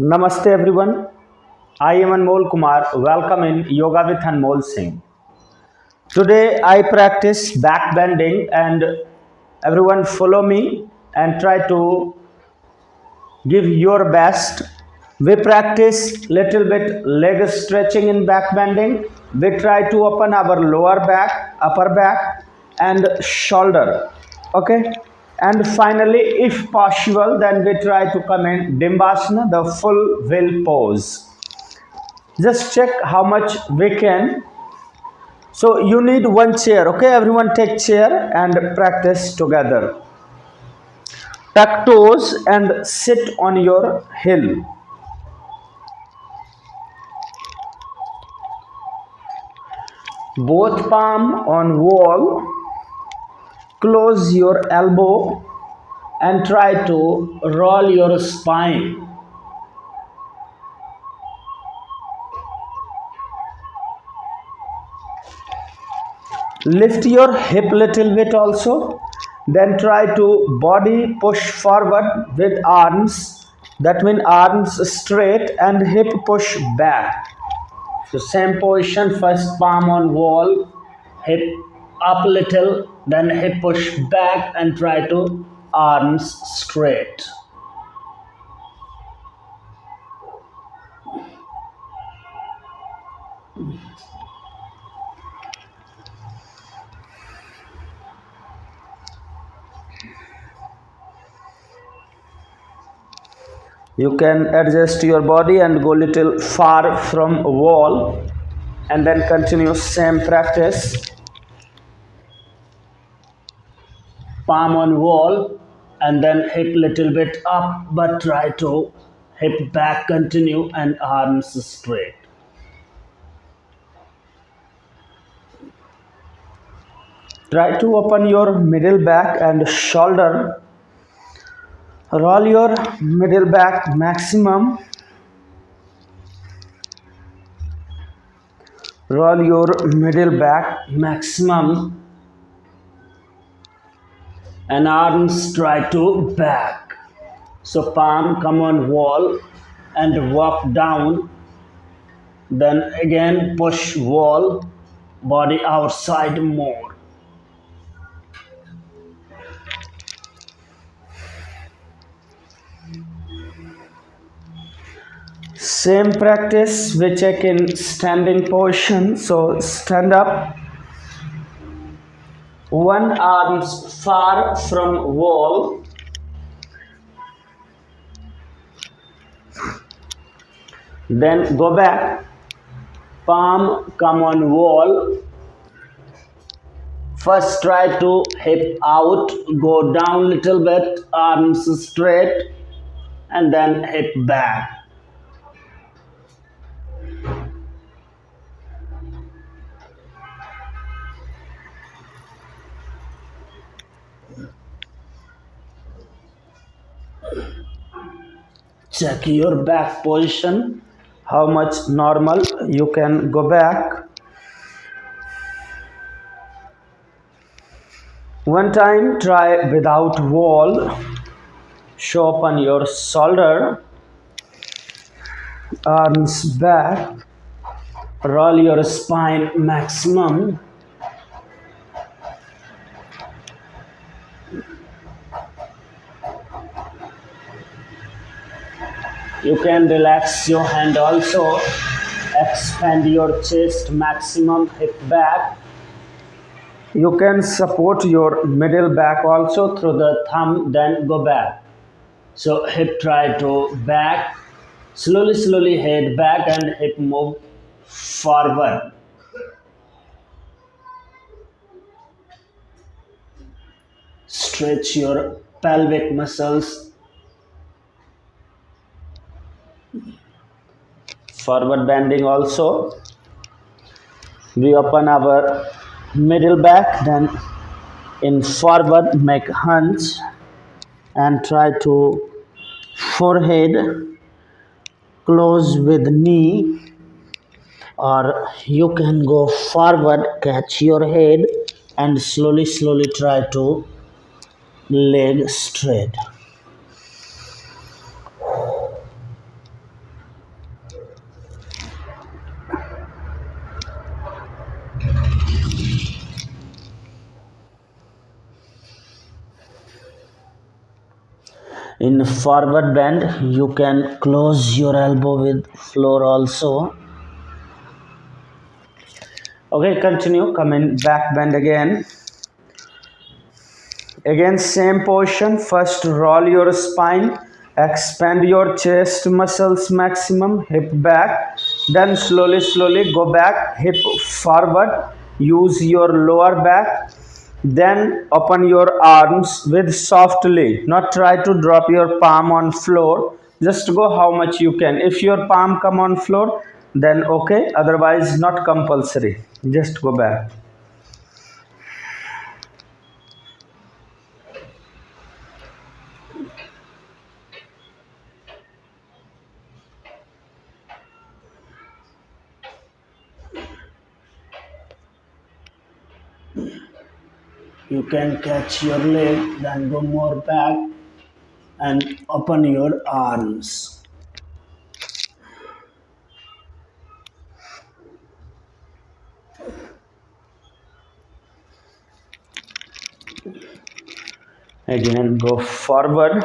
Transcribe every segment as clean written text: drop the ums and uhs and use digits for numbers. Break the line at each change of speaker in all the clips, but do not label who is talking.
Namaste everyone. I am Anmol Kumar. Welcome in Yoga with Anmol Singh. Today I practice back bending and everyone follow me and try to give your best. We practice little bit leg stretching in back bending. We try to open our lower back, upper back and shoulder. Okay? And finally, if possible, then we try to come in Dimbhasana, the full wheel pose. Just check how much we can. So you need one chair. Okay, everyone take chair and practice together. Tuck toes and sit on your heel. Both palm on wall. Close your elbow and try to roll your spine. Lift your hip little bit also. Then try to body push forward with arms. That means arms straight and hip push back. So same position, first palm on wall, hip up little, then hip push back and try to arms straight. You can adjust your body and go little far from wall and then continue same practice. Palm on wall and then hip little bit up, but try to hip back continue and arms straight. Try to open your middle back and shoulder. Roll your middle back maximum. Roll your middle back maximum. And arms try to back. So palm come on wall and walk down. Then again push wall, body outside more. Same practice we check in standing position. So stand up. One arms far from wall. Then go back. Palm come on wall. First try to hip out, go down little bit, arms straight, and then hip back. Check your back position, how much normal you can go back. One time try without wall. Show open your shoulder, arms back, roll your spine maximum. You can relax your hand also, expand your chest maximum, hip back. You can support your middle back also through the thumb, then go back. So hip try to back, slowly head back and hip move forward. Stretch your pelvic muscles. Forward bending also. We open our middle back, then in forward make hunch and try to forehead close with knee, or you can go forward, catch your head and slowly try to leg straight. In forward bend, you can close your elbow with floor also. Okay, continue. Come in back bend again. Again, same position. First, roll your spine, expand your chest muscles maximum, hip back. Then slowly go back, hip forward. Use your lower back. Then open your arms with softly. Not try to drop your palm on floor. Just go how much you can. If your palm come on floor, then okay. Otherwise, not compulsory. Just go back. You can catch your leg, then go more back and open your arms. Again, go forward.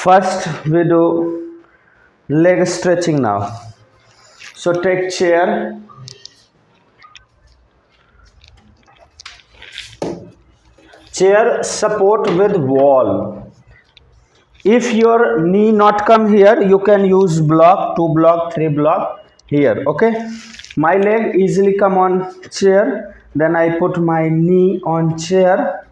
First, we do leg stretching now. So take chair. Chair support with wall. If your knee not come here, you can use block, 2 block, 3 block here. Okay. My leg easily come on chair. Then I put my knee on chair.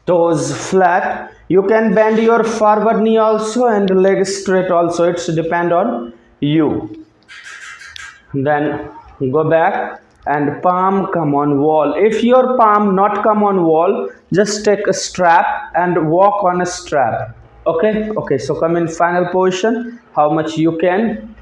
Toes flat. You can bend your forward knee also and leg straight also. It's depend on you. Then go back and palm come on wall. If your palm not come on wall, just take a strap and walk on a strap. Okay, so come in final position how much you can.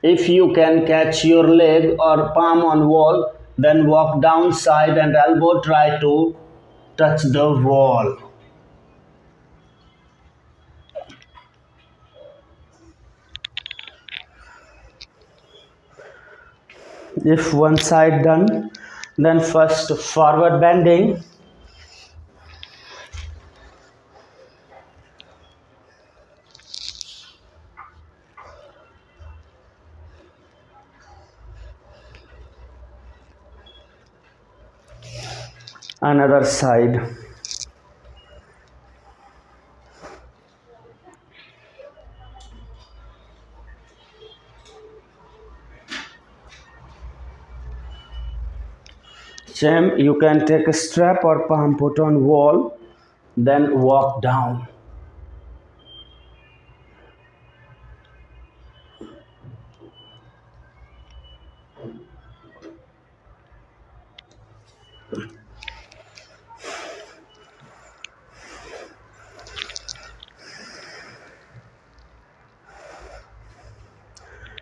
If you can catch your leg or palm on wall, then walk down side and elbow try to touch the wall. If one side done, then first forward bending. Another side. Same, you can take a strap or palm put on wall, then walk down.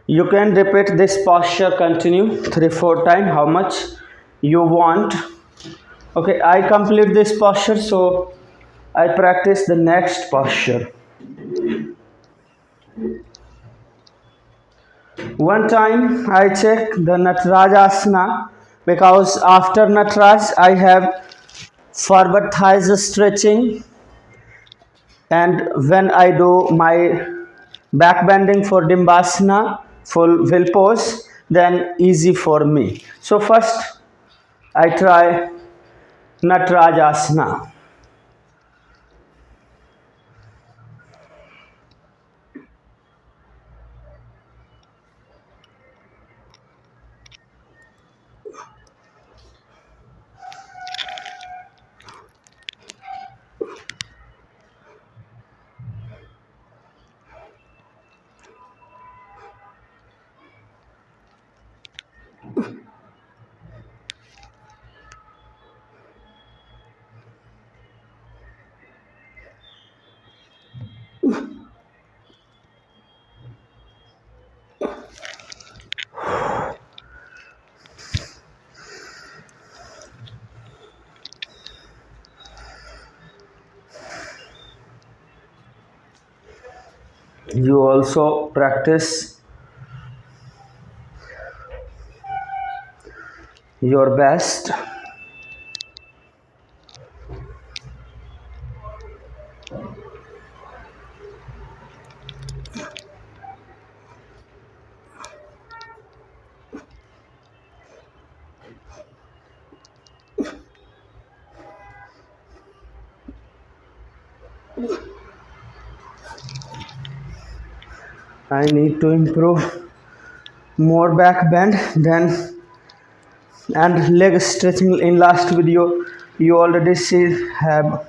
You can repeat this posture, continue 3-4 times how much you want. Okay, I complete this posture, so I practice the next posture. One time I check the asana because after Nataraj I have forward thighs stretching, and when I do my back bending for Dimbhasana, full will pose, then easy for me. So first I try Natarajasana. You also practice your best. I need to improve more back bend than and leg stretching. In last video you already see have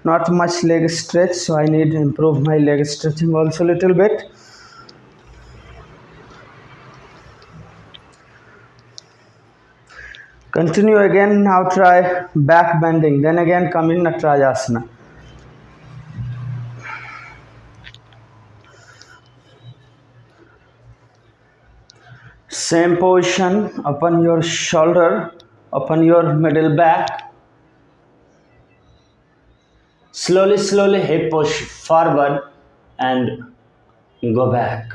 not much leg stretch, so I need to improve my leg stretching also a little bit. Continue again. Now try back bending, then again come in Natrajasana. Same position, upon your shoulder, upon your middle back. Slowly hip push forward and go back.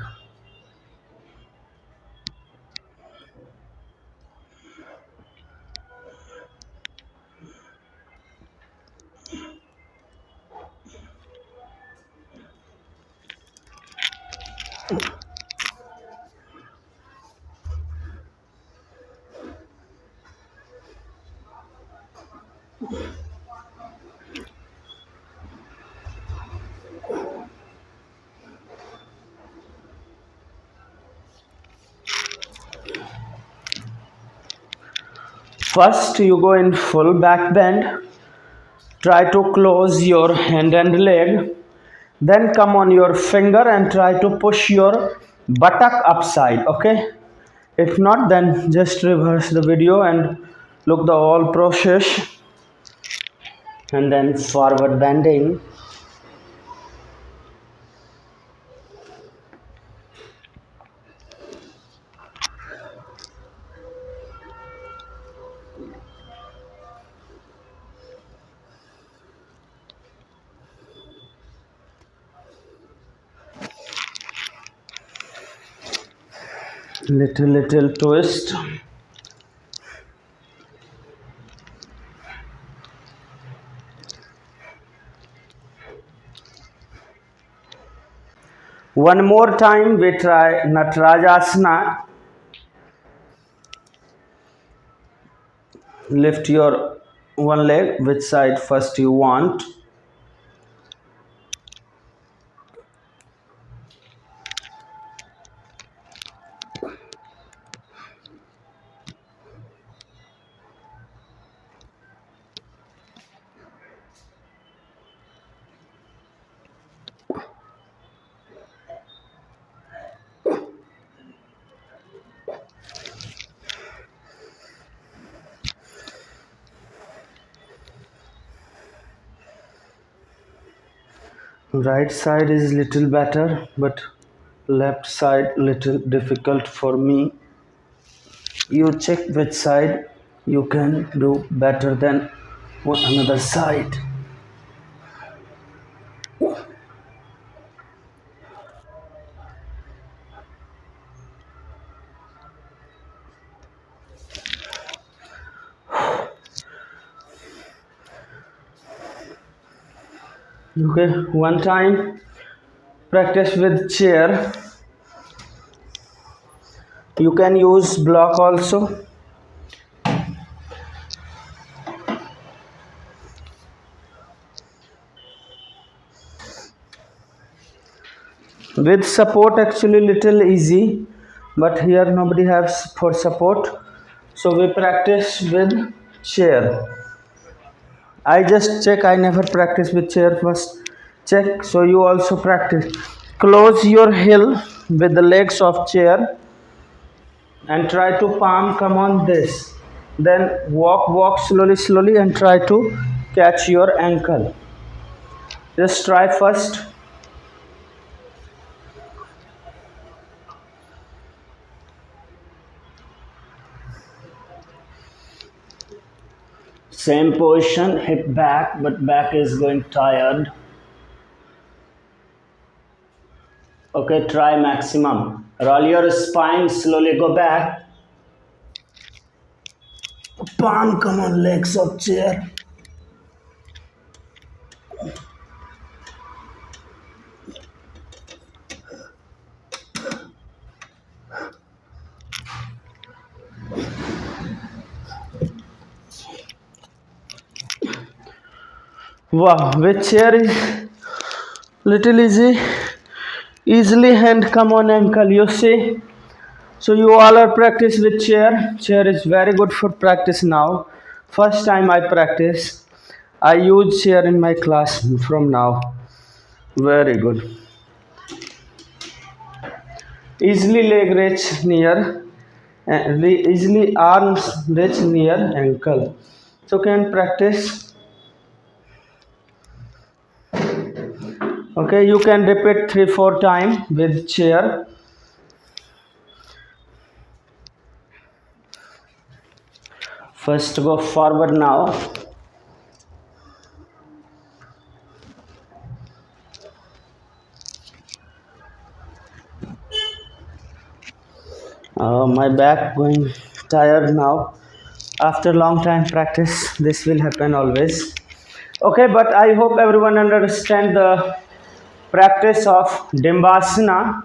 First you go in full back bend. Try to close your hand and leg. Then come on your finger and try to push your buttock upside. Okay? If not, then just reverse the video and look the whole process. And then forward bending. Little twist. One more time we try Natrajasana. Lift your one leg, which side first you want. Right side is little better, but left side little difficult for me. You check which side you can do better than another side. Okay, one time practice with chair. You can use block also. With support actually little easy, but here nobody has for support, so we practice with chair. I just check, I never practice with chair first. Check, so you also practice. Close your heel with the legs of chair. and try to palm come on this. Then walk slowly and try to catch your ankle. Just try first. Same position, hip back, but back is going tired. Okay, try maximum. Roll your spine, slowly go back. Palm come on legs of chair. Wow, with chair is little easy. Easily hand come on ankle, you see. So you all are practice with chair. Chair is very good for practice now. First time I practice. I use chair in my class from now. Very good. Easily leg reach near, easily arms reach near ankle. So can practice. Okay, you can repeat 3-4 times with chair. First go forward now. My back going tired now. After long time practice, this will happen always. Okay, but I hope everyone understand the practice of Dimbhasana.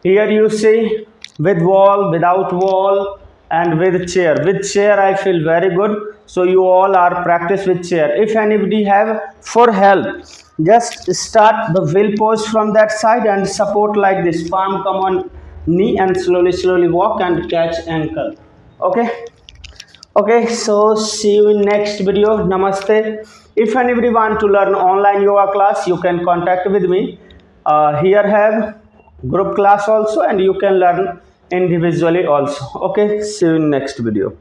Here you see with wall, without wall, and with chair. With chair I feel very good. So you all are practice with chair. If anybody have for help, just start the wheel pose from that side and support like this. Palm come on knee and slowly walk and catch ankle. Okay. Okay, so see you in next video. Namaste. If anybody want to learn online yoga class, you can contact with me. Here have group class also, and you can learn individually also. Okay, see you in next video.